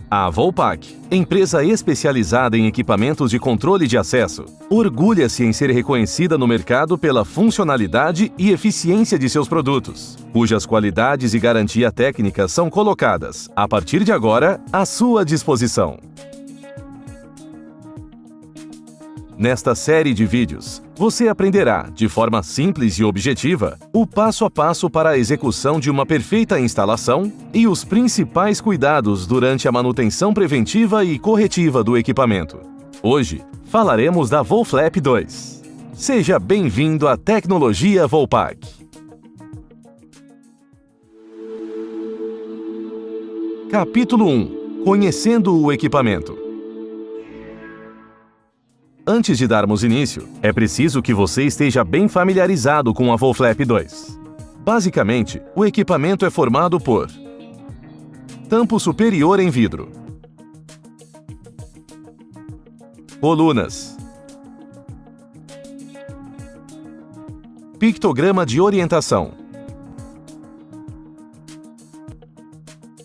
A Volpac, empresa especializada em equipamentos de controle de acesso, orgulha-se em ser reconhecida no mercado pela funcionalidade e eficiência de seus produtos, cujas qualidades e garantia técnica são colocadas, a partir de agora, à sua disposição. Nesta série de vídeos, você aprenderá, de forma simples e objetiva, o passo a passo para a execução de uma perfeita instalação e os principais cuidados durante a manutenção preventiva e corretiva do equipamento. Hoje, falaremos da Volflap 2. Seja bem-vindo à tecnologia Volpac. Capítulo 1. Conhecendo o equipamento. Antes de darmos início, é preciso que você esteja bem familiarizado com a Volflap 2. Basicamente, o equipamento é formado por tampo superior em vidro, colunas, pictograma de orientação,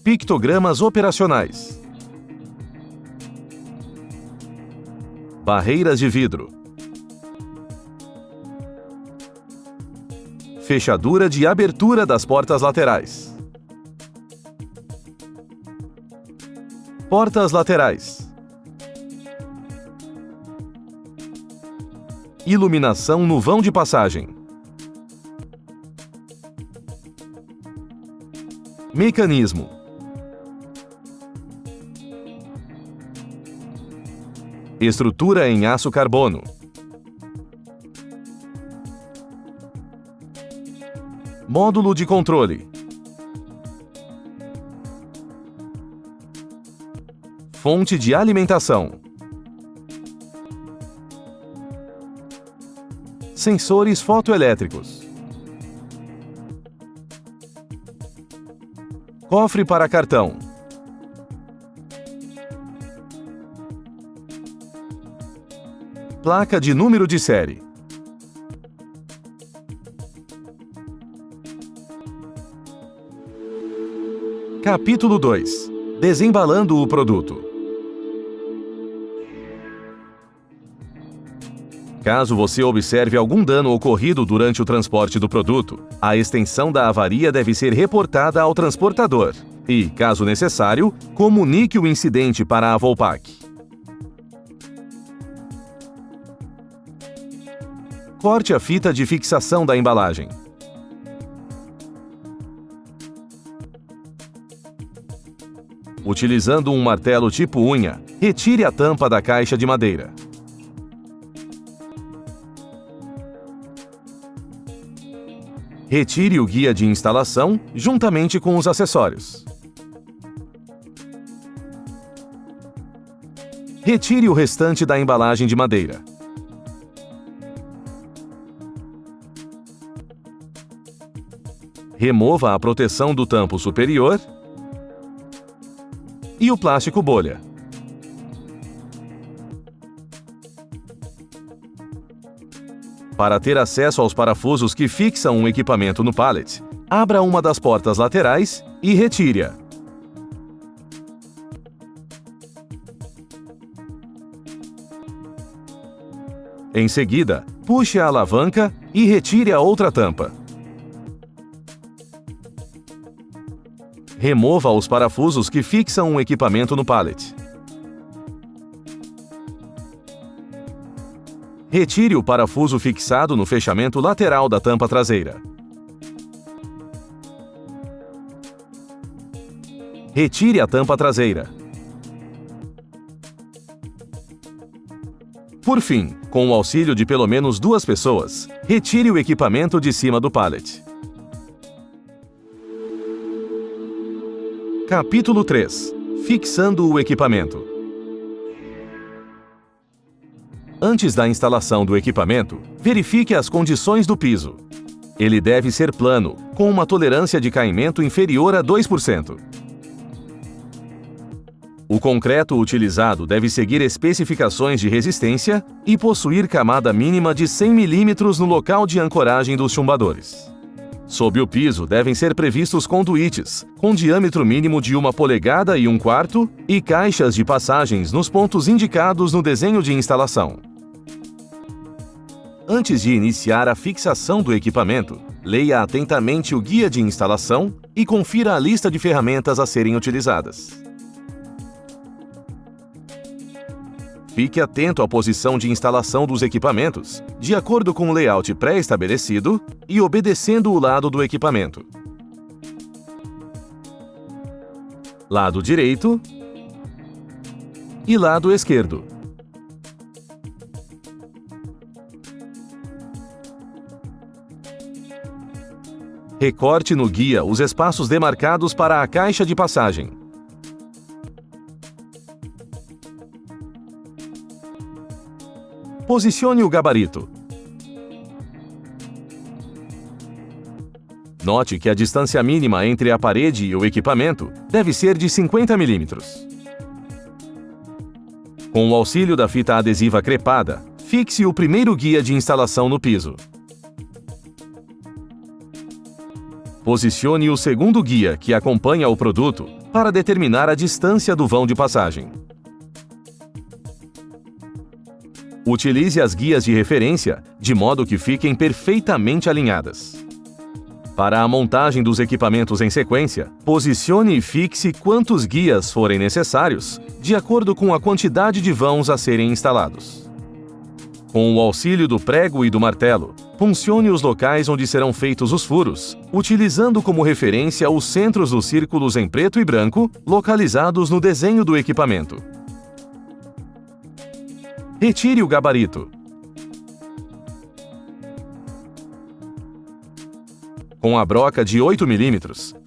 pictogramas operacionais, barreiras de vidro, fechadura de abertura das portas laterais, portas laterais, iluminação no vão de passagem, mecanismo, estrutura em aço carbono, módulo de controle, fonte de alimentação, sensores fotoelétricos, cofre para cartão, placa de número de série. Capítulo 2. Desembalando o produto. Caso você observe algum dano ocorrido durante o transporte do produto, a extensão da avaria deve ser reportada ao transportador e, caso necessário, comunique o incidente para a Volpac. Corte a fita de fixação da embalagem. Utilizando um martelo tipo unha, retire a tampa da caixa de madeira. Retire o guia de instalação juntamente com os acessórios. Retire o restante da embalagem de madeira. Remova a proteção do tampo superior e o plástico bolha. Para ter acesso aos parafusos que fixam um equipamento no pallet, abra uma das portas laterais e retire-a. Em seguida, puxe a alavanca e retire a outra tampa. Remova os parafusos que fixam um equipamento no pallet. Retire o parafuso fixado no fechamento lateral da tampa traseira. Retire a tampa traseira. Por fim, com o auxílio de pelo menos 2 pessoas, retire o equipamento de cima do pallet. Capítulo 3. Fixando o equipamento. Antes da instalação do equipamento, verifique as condições do piso. Ele deve ser plano, com uma tolerância de caimento inferior a 2%. O concreto utilizado deve seguir especificações de resistência e possuir camada mínima de 100 mm no local de ancoragem dos chumbadores. Sob o piso devem ser previstos conduítes, com diâmetro mínimo de 1,25 polegadas e caixas de passagens nos pontos indicados no desenho de instalação. Antes de iniciar a fixação do equipamento, leia atentamente o guia de instalação e confira a lista de ferramentas a serem utilizadas. Fique atento à posição de instalação dos equipamentos, de acordo com o layout pré-estabelecido e obedecendo o lado do equipamento. Lado direito e lado esquerdo. Recorte no guia os espaços demarcados para a caixa de passagem. Posicione o gabarito. Note que a distância mínima entre a parede e o equipamento deve ser de 50 mm. Com o auxílio da fita adesiva crepada, fixe o primeiro guia de instalação no piso. Posicione o segundo guia que acompanha o produto para determinar a distância do vão de passagem. Utilize as guias de referência de modo que fiquem perfeitamente alinhadas. Para a montagem dos equipamentos em sequência, posicione e fixe quantos guias forem necessários, de acordo com a quantidade de vãos a serem instalados. Com o auxílio do prego e do martelo, puncione os locais onde serão feitos os furos, utilizando como referência os centros dos círculos em preto e branco, localizados no desenho do equipamento. Retire o gabarito. Com a broca de 8 mm,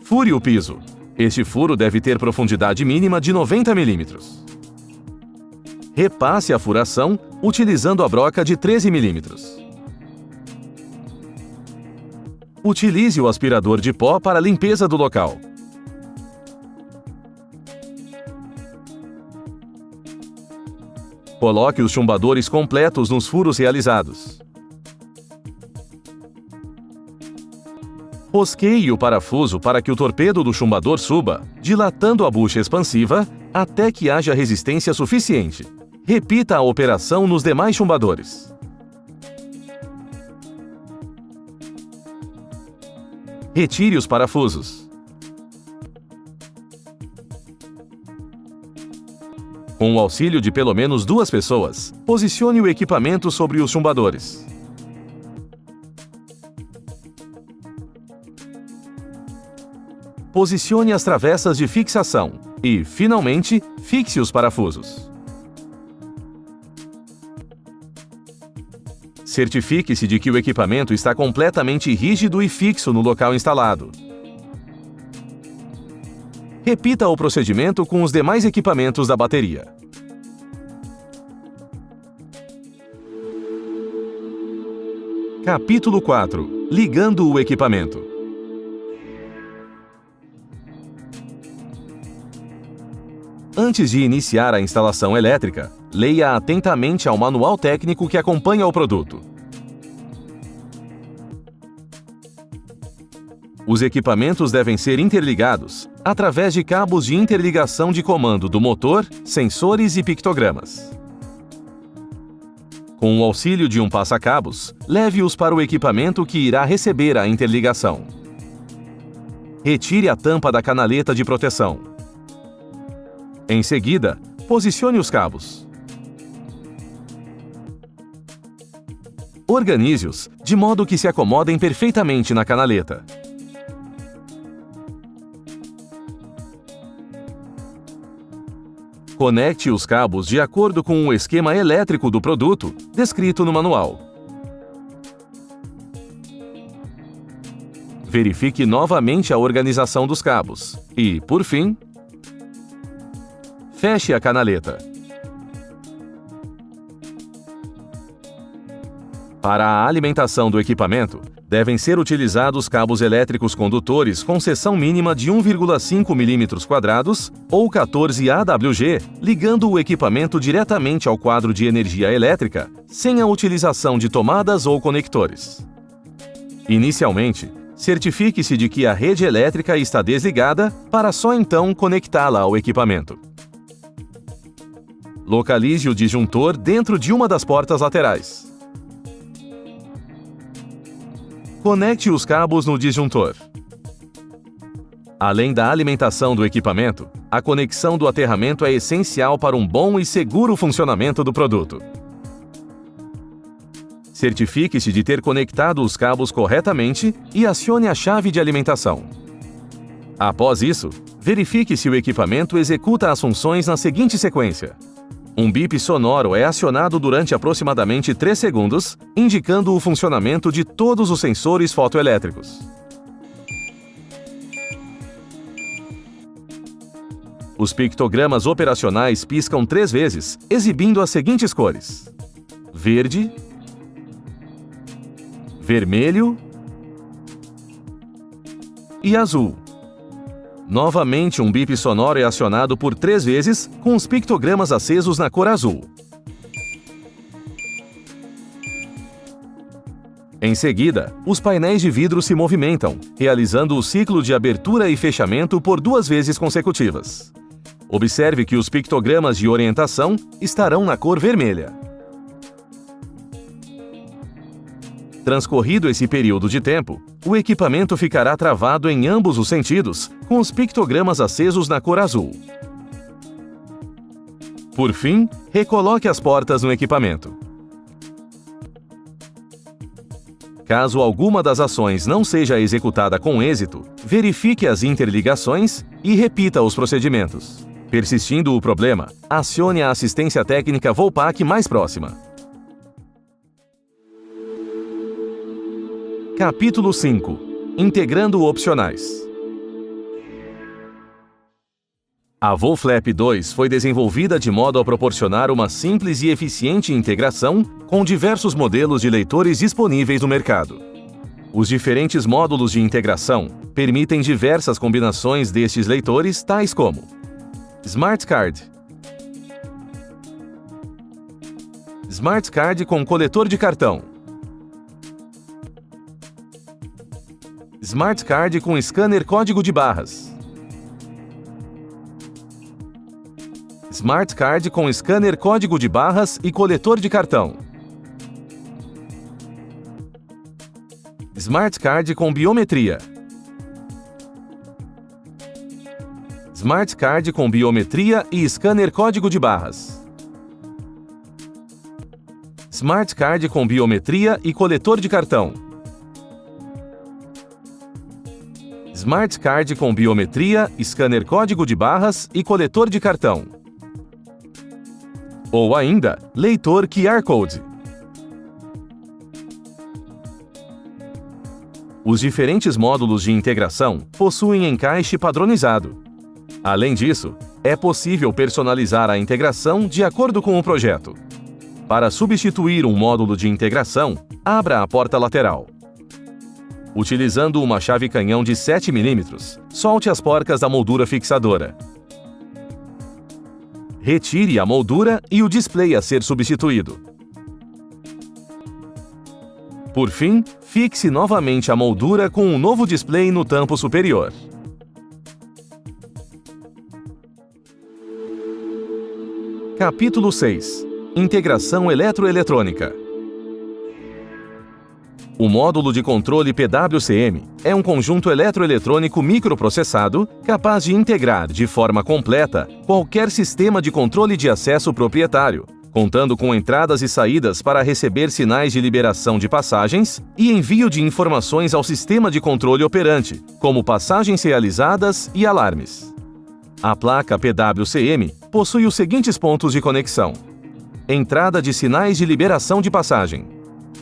fure o piso. Este furo deve ter profundidade mínima de 90 mm. Repasse a furação utilizando a broca de 13 mm. Utilize o aspirador de pó para a limpeza do local. Coloque os chumbadores completos nos furos realizados. Rosqueie o parafuso para que o torpedo do chumbador suba, dilatando a bucha expansiva até que haja resistência suficiente. Repita a operação nos demais chumbadores. Retire os parafusos. Com o auxílio de pelo menos 2 pessoas, posicione o equipamento sobre os chumbadores. Posicione as travessas de fixação e, finalmente, fixe os parafusos. Certifique-se de que o equipamento está completamente rígido e fixo no local instalado. Repita o procedimento com os demais equipamentos da bateria. Capítulo 4. Ligando o equipamento. Antes de iniciar a instalação elétrica, leia atentamente ao manual técnico que acompanha o produto. Os equipamentos devem ser interligados através de cabos de interligação de comando do motor, sensores e pictogramas. Com o auxílio de um passa-cabos, leve-os para o equipamento que irá receber a interligação. Retire a tampa da canaleta de proteção. Em seguida, posicione os cabos. Organize-os de modo que se acomodem perfeitamente na canaleta. Conecte os cabos de acordo com o esquema elétrico do produto, descrito no manual. Verifique novamente a organização dos cabos e, por fim, feche a canaleta. Para a alimentação do equipamento, devem ser utilizados cabos elétricos condutores com seção mínima de 1,5 mm² ou 14 AWG, ligando o equipamento diretamente ao quadro de energia elétrica, sem a utilização de tomadas ou conectores. Inicialmente, Certifique-se de que a rede elétrica está desligada para só então conectá-la ao equipamento. Localize o disjuntor dentro de uma das portas laterais. Conecte os cabos no disjuntor. Além da alimentação do equipamento, a conexão do aterramento é essencial para um bom e seguro funcionamento do produto. Certifique-se de ter conectado os cabos corretamente e acione a chave de alimentação. Após isso, verifique se o equipamento executa as funções na seguinte sequência. Um bip sonoro é acionado durante aproximadamente 3 segundos, indicando o funcionamento de todos os sensores fotoelétricos. Os pictogramas operacionais piscam 3 vezes, exibindo as seguintes cores: verde, vermelho e azul. Novamente, um bip sonoro é acionado por 3 vezes, com os pictogramas acesos na cor azul. Em seguida, os painéis de vidro se movimentam, realizando o ciclo de abertura e fechamento por 2 vezes consecutivas. Observe que os pictogramas de orientação estarão na cor vermelha. Transcorrido esse período de tempo, o equipamento ficará travado em ambos os sentidos, com os pictogramas acesos na cor azul. Por fim, recoloque as portas no equipamento. Caso alguma das ações não seja executada com êxito, verifique as interligações e repita os procedimentos. Persistindo o problema, acione a assistência técnica Volpac mais próxima. Capítulo 5. Integrando opcionais. A Volflap 2 foi desenvolvida de modo a proporcionar uma simples e eficiente integração com diversos modelos de leitores disponíveis no mercado. Os diferentes módulos de integração permitem diversas combinações destes leitores, tais como Smart Card, Smart Card com coletor de cartão, Smart Card com scanner código de barras, Smart Card com scanner código de barras e coletor de cartão, Smart Card com biometria, Smart Card com biometria e scanner código de barras, Smart Card com biometria e coletor de cartão, Smart Card com biometria, scanner código de barras e coletor de cartão. Ou ainda, leitor QR Code. Os diferentes módulos de integração possuem encaixe padronizado. Além disso, é possível personalizar a integração de acordo com o projeto. Para substituir um módulo de integração, abra a porta lateral. Utilizando uma chave canhão de 7 mm, solte as porcas da moldura fixadora. Retire a moldura e o display a ser substituído. Por fim, fixe novamente a moldura com um novo display no tampo superior. Capítulo 6. Integração eletroeletrônica. O módulo de controle PWCM é um conjunto eletroeletrônico microprocessado capaz de integrar de forma completa qualquer sistema de controle de acesso proprietário, contando com entradas e saídas para receber sinais de liberação de passagens e envio de informações ao sistema de controle operante, como passagens realizadas e alarmes. A placa PWCM possui os seguintes pontos de conexão: entrada de sinais de liberação de passagem.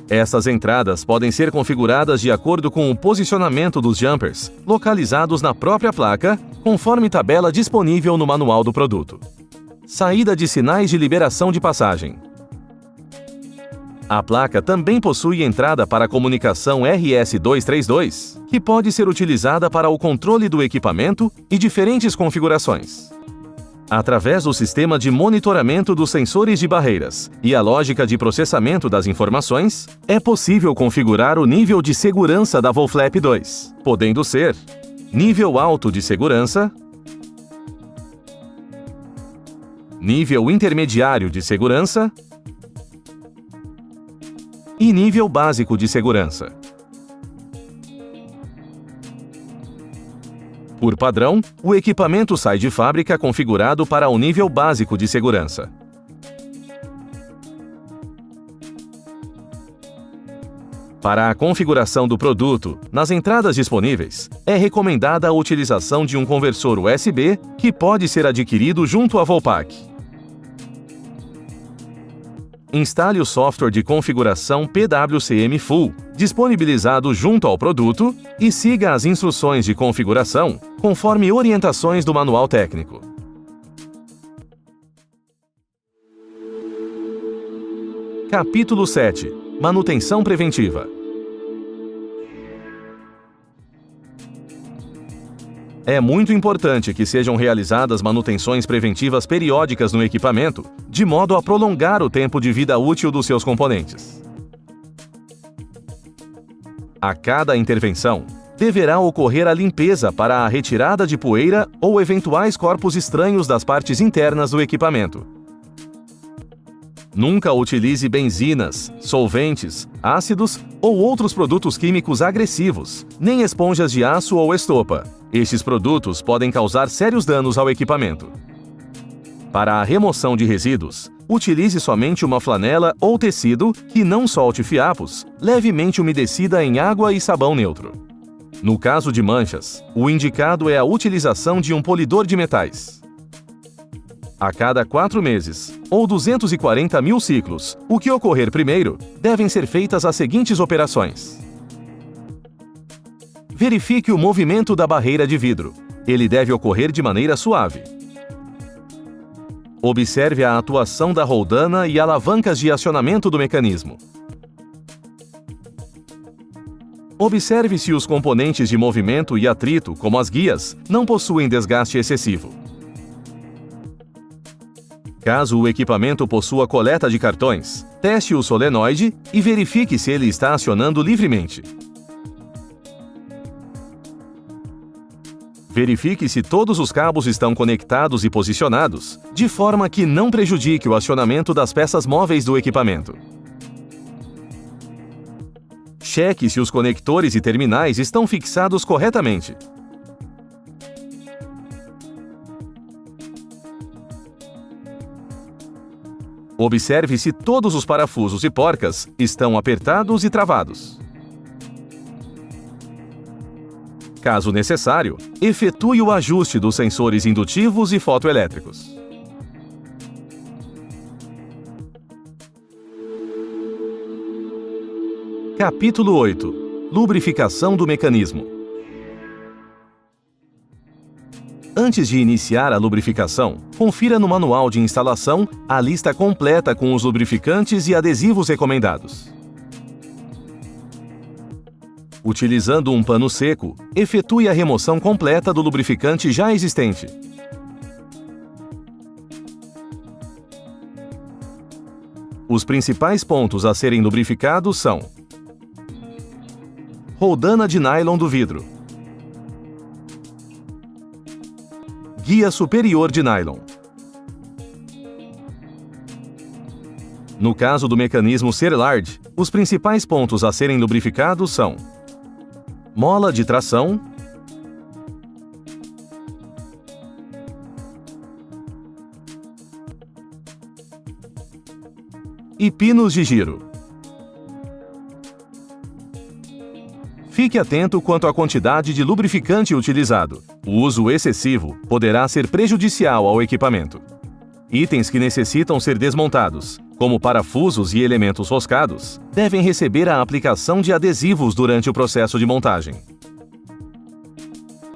Essas entradas podem ser configuradas de acordo com o posicionamento dos jumpers, localizados na própria placa, conforme tabela disponível no manual do produto. Saída de sinais de liberação de passagem. A placa também possui entrada para a comunicação RS-232, que pode ser utilizada para o controle do equipamento e diferentes configurações. Através do sistema de monitoramento dos sensores de barreiras e a lógica de processamento das informações, é possível configurar o nível de segurança da VOLFLAP 2, podendo ser nível alto de segurança, nível intermediário de segurança e nível básico de segurança. Por padrão, o equipamento sai de fábrica configurado para o nível básico de segurança. Para a configuração do produto, nas entradas disponíveis, é recomendada a utilização de um conversor USB que pode ser adquirido junto à Volpac. Instale o software de configuração PWCM Full, disponibilizado junto ao produto, e siga as instruções de configuração, conforme orientações do manual técnico. Capítulo 7. Manutenção preventiva. É muito importante que sejam realizadas manutenções preventivas periódicas no equipamento, de modo a prolongar o tempo de vida útil dos seus componentes. A cada intervenção, deverá ocorrer a limpeza para a retirada de poeira ou eventuais corpos estranhos das partes internas do equipamento. Nunca utilize benzinas, solventes, ácidos ou outros produtos químicos agressivos, nem esponjas de aço ou estopa. Estes produtos podem causar sérios danos ao equipamento. Para a remoção de resíduos, utilize somente uma flanela ou tecido que não solte fiapos, levemente umedecida em água e sabão neutro. No caso de manchas, o indicado é a utilização de um polidor de metais. A cada 4 meses, ou 240 mil ciclos, o que ocorrer primeiro, devem ser feitas as seguintes operações. Verifique o movimento da barreira de vidro. Ele deve ocorrer de maneira suave. Observe a atuação da roldana e alavancas de acionamento do mecanismo. Observe se os componentes de movimento e atrito, como as guias, não possuem desgaste excessivo. Caso o equipamento possua coleta de cartões, teste o solenoide e verifique se ele está acionando livremente. Verifique se todos os cabos estão conectados e posicionados, de forma que não prejudique o acionamento das peças móveis do equipamento. Cheque se os conectores e terminais estão fixados corretamente. Observe se todos os parafusos e porcas estão apertados e travados. Caso necessário, efetue o ajuste dos sensores indutivos e fotoelétricos. Capítulo 8. Lubrificação do mecanismo. Antes de iniciar a lubrificação, confira no manual de instalação a lista completa com os lubrificantes e adesivos recomendados. Utilizando um pano seco, efetue a remoção completa do lubrificante já existente. Os principais pontos a serem lubrificados são: roldana de nylon do vidro, guia superior de nylon. No caso do mecanismo ser large, os principais pontos a serem lubrificados são: mola de tração, e pinos de giro. Fique atento quanto à quantidade de lubrificante utilizado. O uso excessivo poderá ser prejudicial ao equipamento. Itens que necessitam ser desmontados, como parafusos e elementos roscados, devem receber a aplicação de adesivos durante o processo de montagem.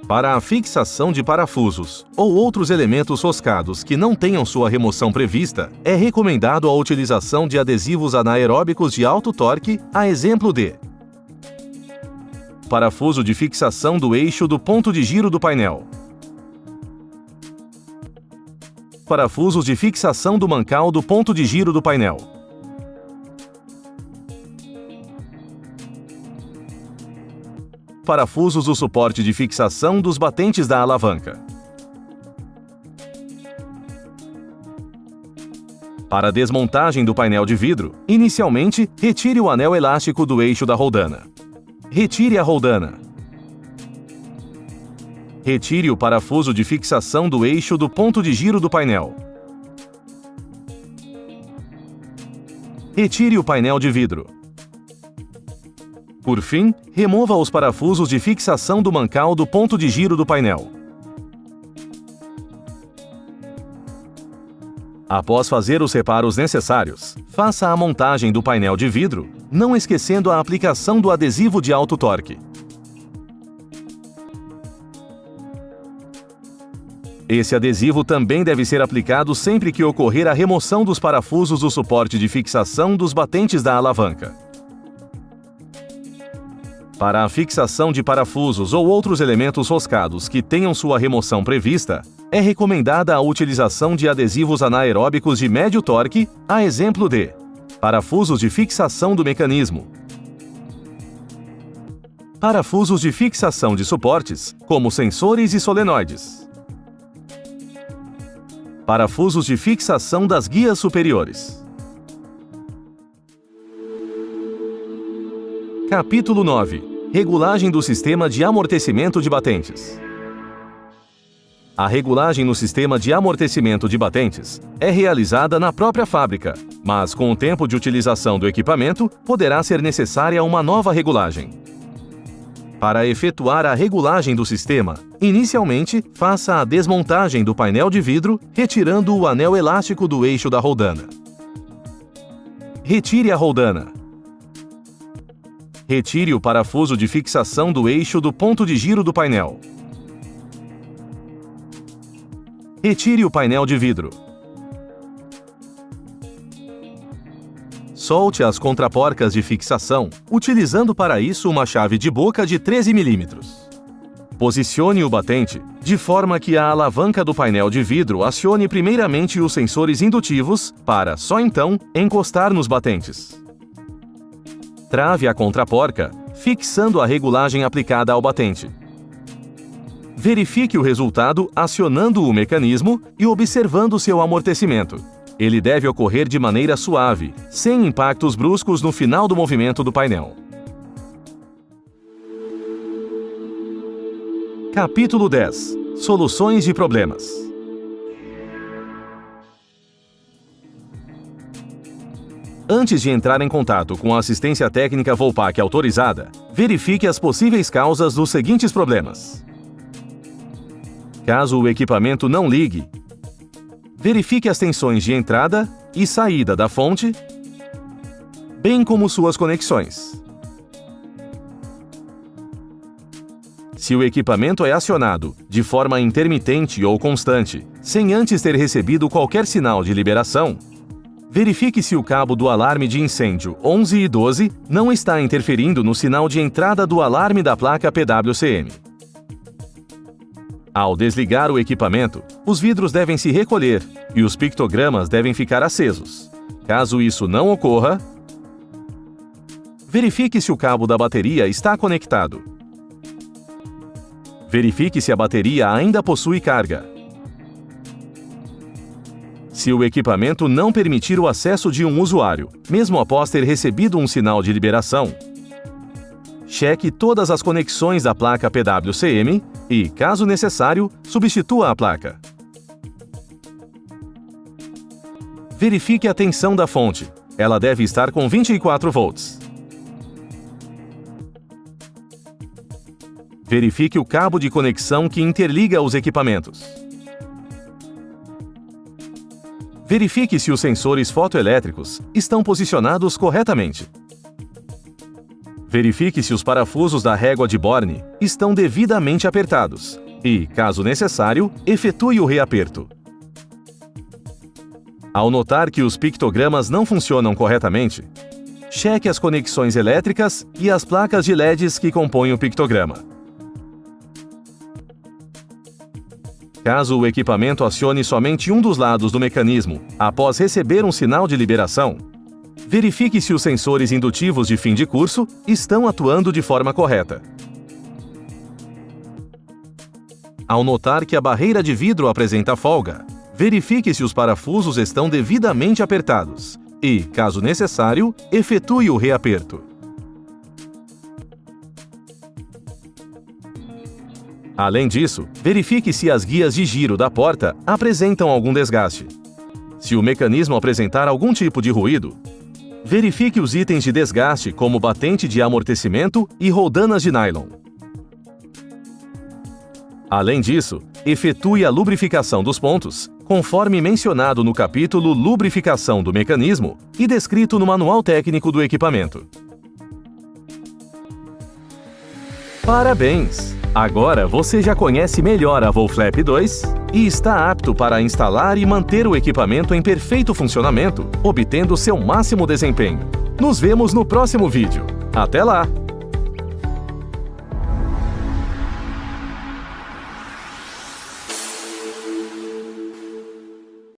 Para a fixação de parafusos ou outros elementos roscados que não tenham sua remoção prevista, é recomendado a utilização de adesivos anaeróbicos de alto torque, a exemplo de parafuso de fixação do eixo do ponto de giro do painel, Parafusos de fixação do mancal do ponto de giro do painel. Parafusos do suporte de fixação dos batentes da alavanca. Para a desmontagem do painel de vidro, inicialmente, retire o anel elástico do eixo da roldana. Retire a roldana. Retire o parafuso de fixação do eixo do ponto de giro do painel. Retire o painel de vidro. Por fim, remova os parafusos de fixação do mancal do ponto de giro do painel. Após fazer os reparos necessários, faça a montagem do painel de vidro, não esquecendo a aplicação do adesivo de alto torque. Esse adesivo também deve ser aplicado sempre que ocorrer a remoção dos parafusos do suporte de fixação dos batentes da alavanca. Para a fixação de parafusos ou outros elementos roscados que tenham sua remoção prevista, é recomendada a utilização de adesivos anaeróbicos de médio torque, a exemplo de parafusos de fixação do mecanismo, parafusos de fixação de suportes, como sensores e solenoides, parafusos de fixação das guias superiores. Capítulo 9. Regulagem do sistema de amortecimento de batentes. A regulagem no sistema de amortecimento de batentes é realizada na própria fábrica, mas com o tempo de utilização do equipamento, poderá ser necessária uma nova regulagem. Para efetuar a regulagem do sistema, inicialmente, faça a desmontagem do painel de vidro, retirando o anel elástico do eixo da roldana. Retire a roldana. Retire o parafuso de fixação do eixo do ponto de giro do painel. Retire o painel de vidro. Solte as contraporcas de fixação, utilizando para isso uma chave de boca de 13 mm. Posicione o batente de forma que a alavanca do painel de vidro acione primeiramente os sensores indutivos para, só então, encostar nos batentes. Trave a contraporca, fixando a regulagem aplicada ao batente. Verifique o resultado acionando o mecanismo e observando seu amortecimento. Ele deve ocorrer de maneira suave, sem impactos bruscos no final do movimento do painel. Capítulo 10. Soluções de problemas. Antes de entrar em contato com a assistência técnica Volpac autorizada, verifique as possíveis causas dos seguintes problemas. Caso o equipamento não ligue, verifique as tensões de entrada e saída da fonte, bem como suas conexões. Se o equipamento é acionado de forma intermitente ou constante, sem antes ter recebido qualquer sinal de liberação, verifique se o cabo do alarme de incêndio 11 e 12 não está interferindo no sinal de entrada do alarme da placa PWCM. Ao desligar o equipamento, os vidros devem se recolher e os pictogramas devem ficar acesos. Caso isso não ocorra, verifique se o cabo da bateria está conectado. Verifique se a bateria ainda possui carga. Se o equipamento não permitir o acesso de um usuário, mesmo após ter recebido um sinal de liberação, cheque todas as conexões da placa PWCM e, caso necessário, substitua a placa. Verifique a tensão da fonte. Ela deve estar com 24 volts. Verifique o cabo de conexão que interliga os equipamentos. Verifique se os sensores fotoelétricos estão posicionados corretamente. Verifique se os parafusos da régua de Borne estão devidamente apertados e, caso necessário, efetue o reaperto. Ao notar que os pictogramas não funcionam corretamente, cheque as conexões elétricas e as placas de LEDs que compõem o pictograma. Caso o equipamento acione somente um dos lados do mecanismo após receber um sinal de liberação, verifique se os sensores indutivos de fim de curso estão atuando de forma correta. Ao notar que a barreira de vidro apresenta folga, verifique se os parafusos estão devidamente apertados e, caso necessário, efetue o reaperto. Além disso, verifique se as guias de giro da porta apresentam algum desgaste. Se o mecanismo apresentar algum tipo de ruído, verifique os itens de desgaste como batente de amortecimento e roldanas de nylon. Além disso, efetue a lubrificação dos pontos, conforme mencionado no capítulo Lubrificação do mecanismo e descrito no Manual Técnico do equipamento. Parabéns! Agora você já conhece melhor a Volflap 2 e está apto para instalar e manter o equipamento em perfeito funcionamento, obtendo seu máximo desempenho. Nos vemos no próximo vídeo. Até lá!